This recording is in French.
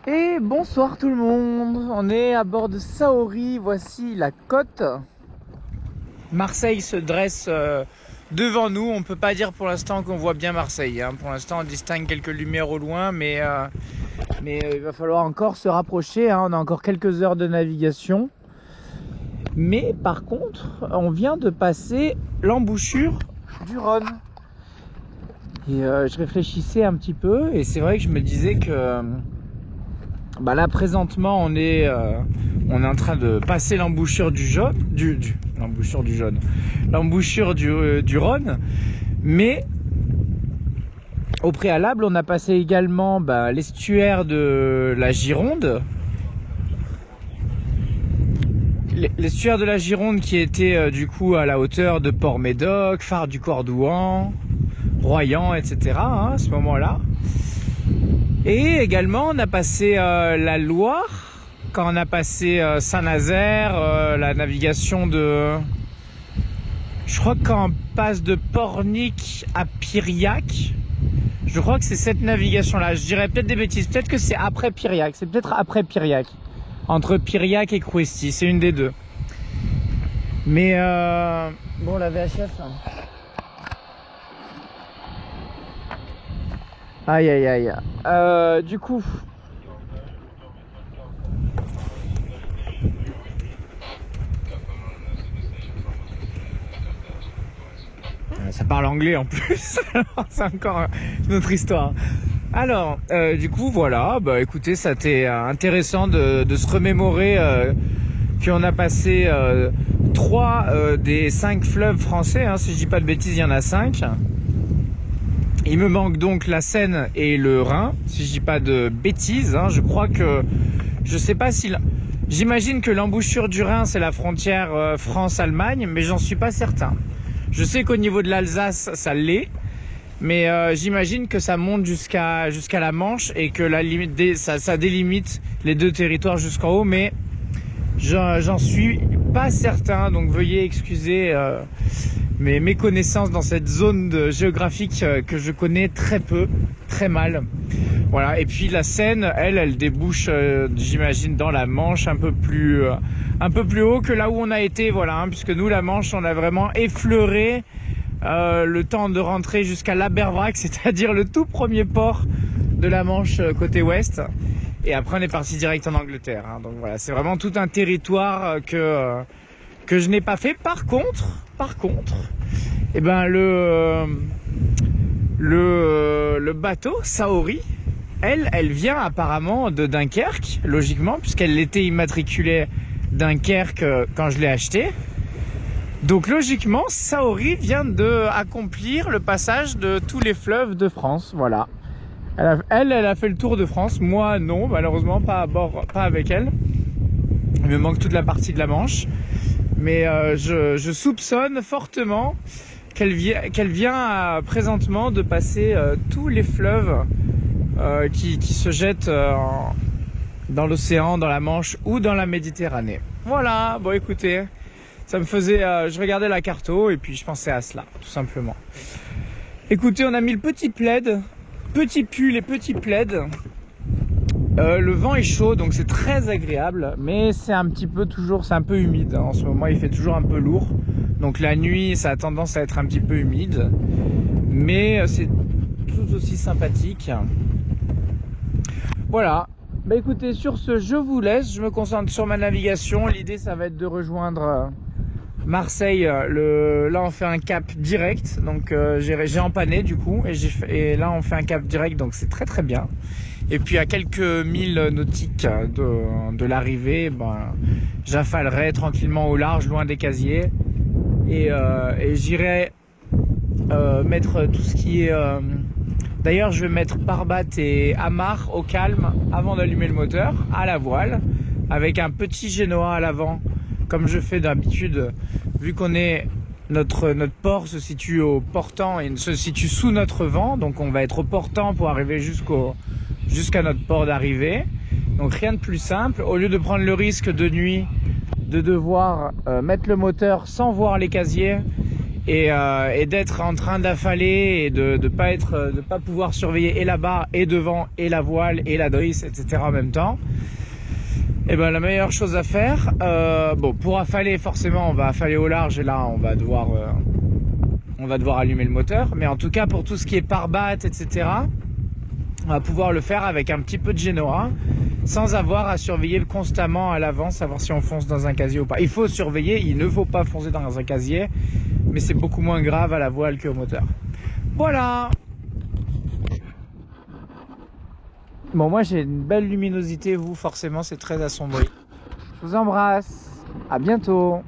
Et bonsoir tout le monde, on est à bord de Saori, voici la côte. Marseille se dresse devant nous, on peut pas dire pour l'instant qu'on voit bien Marseille, hein. Pour l'instant on distingue quelques lumières au loin, mais il va falloir encore se rapprocher, hein. On a encore quelques heures de navigation. Mais par contre, on vient de passer l'embouchure du Rhône. Et je réfléchissais un petit peu et c'est vrai que je me disais que là présentement on est en train de passer l'embouchure du Rhône, mais au préalable on a passé également l'estuaire de la Gironde. L'estuaire de la Gironde qui était du coup à la hauteur de Port-Médoc, Phare du Cordouan, Royan, etc. à ce moment-là. Et également on a passé la Loire, quand on a passé Saint-Nazaire, la navigation de... Je crois que quand on passe de Pornic à Piriac, je crois que c'est cette navigation-là. Je dirais peut-être des bêtises, peut-être que c'est après Piriac, c'est peut-être après Piriac. Entre Piriac et Crouesty, c'est une des deux. Mais bon, la VHF... Aïe aïe aïe. Du coup, ça parle anglais en plus. C'est encore une autre histoire. Alors, du coup, voilà. Écoutez, ça a été intéressant de se remémorer qu'on a passé 3 des 5 fleuves français. Hein, si je dis pas de bêtises, il y en a 5. Il me manque donc la Seine et le Rhin, si je dis pas de bêtises. Hein. Je crois que... Je sais pas si... J'imagine que l'embouchure du Rhin, c'est la frontière France-Allemagne, mais j'en suis pas certain. Je sais qu'au niveau de l'Alsace, ça l'est, mais j'imagine que ça monte jusqu'à la Manche et que la limite ça délimite les deux territoires jusqu'en haut, mais j'en suis pas certain, donc veuillez excuser... mes connaissances dans cette zone géographique que je connais très peu, très mal. Voilà. Et puis la Seine, elle débouche, j'imagine, dans la Manche, un peu plus haut que là où on a été, voilà. Hein, puisque nous, la Manche, on a vraiment effleuré le temps de rentrer jusqu'à l'Abervrac, c'est-à-dire le tout premier port de la Manche côté ouest. Et après, on est parti direct en Angleterre. Hein, donc voilà, c'est vraiment tout un territoire que je n'ai pas fait. Par contre, eh ben le bateau Saori, elle vient apparemment de Dunkerque, logiquement, puisqu'elle était immatriculée Dunkerque quand je l'ai acheté. Donc logiquement, Saori vient de accomplir le passage de tous les fleuves de France. Voilà. Elle a fait le tour de France. Moi, non, malheureusement, pas avec elle. Il me manque toute la partie de la Manche. Mais je soupçonne fortement qu'elle vient présentement de passer tous les fleuves qui se jettent dans l'océan, dans la Manche ou dans la Méditerranée. Voilà, bon écoutez, ça me faisait... je regardais la carto et puis je pensais à cela, tout simplement. Écoutez, on a mis le petit plaid, petit pull et petit plaid. Le vent est chaud, donc c'est très agréable, mais c'est un peu humide. En ce moment, il fait toujours un peu lourd. Donc la nuit, ça a tendance à être un petit peu humide, mais c'est tout aussi sympathique. Voilà. Écoutez, sur ce, je vous laisse. Je me concentre sur ma navigation. L'idée, ça va être de rejoindre Marseille. Là, on fait un cap direct. Donc j'ai empanné du coup, et là, on fait un cap direct. Donc c'est très très bien. Et puis à quelques milles nautiques de l'arrivée, j'affalerai tranquillement au large, loin des casiers, et j'irai mettre tout ce qui est... D'ailleurs, je vais mettre pare-bat et amarre au calme avant d'allumer le moteur, à la voile, avec un petit génois à l'avant, comme je fais d'habitude, vu qu'on est... Notre port se situe au portant et se situe sous notre vent, donc on va être au portant pour arriver jusqu'à notre port d'arrivée. Donc rien de plus simple. Au lieu de prendre le risque de nuit de devoir mettre le moteur sans voir les casiers et d'être en train d'affaler et de pas pouvoir surveiller et la barre et devant et la voile et la drisse, etc. en même temps. Et ben la meilleure chose à faire, bon, pour affaler, forcément on va affaler au large et là on va devoir allumer le moteur, mais en tout cas pour tout ce qui est pare-batte, etc., on va pouvoir le faire avec un petit peu de Genoa sans avoir à surveiller constamment à l'avant, savoir si on fonce dans un casier ou pas. Il faut surveiller, il ne faut pas foncer dans un casier, mais c'est beaucoup moins grave à la voile qu'au moteur. Voilà. Bon, moi j'ai une belle luminosité, vous forcément c'est très assombri. Je vous embrasse, à bientôt.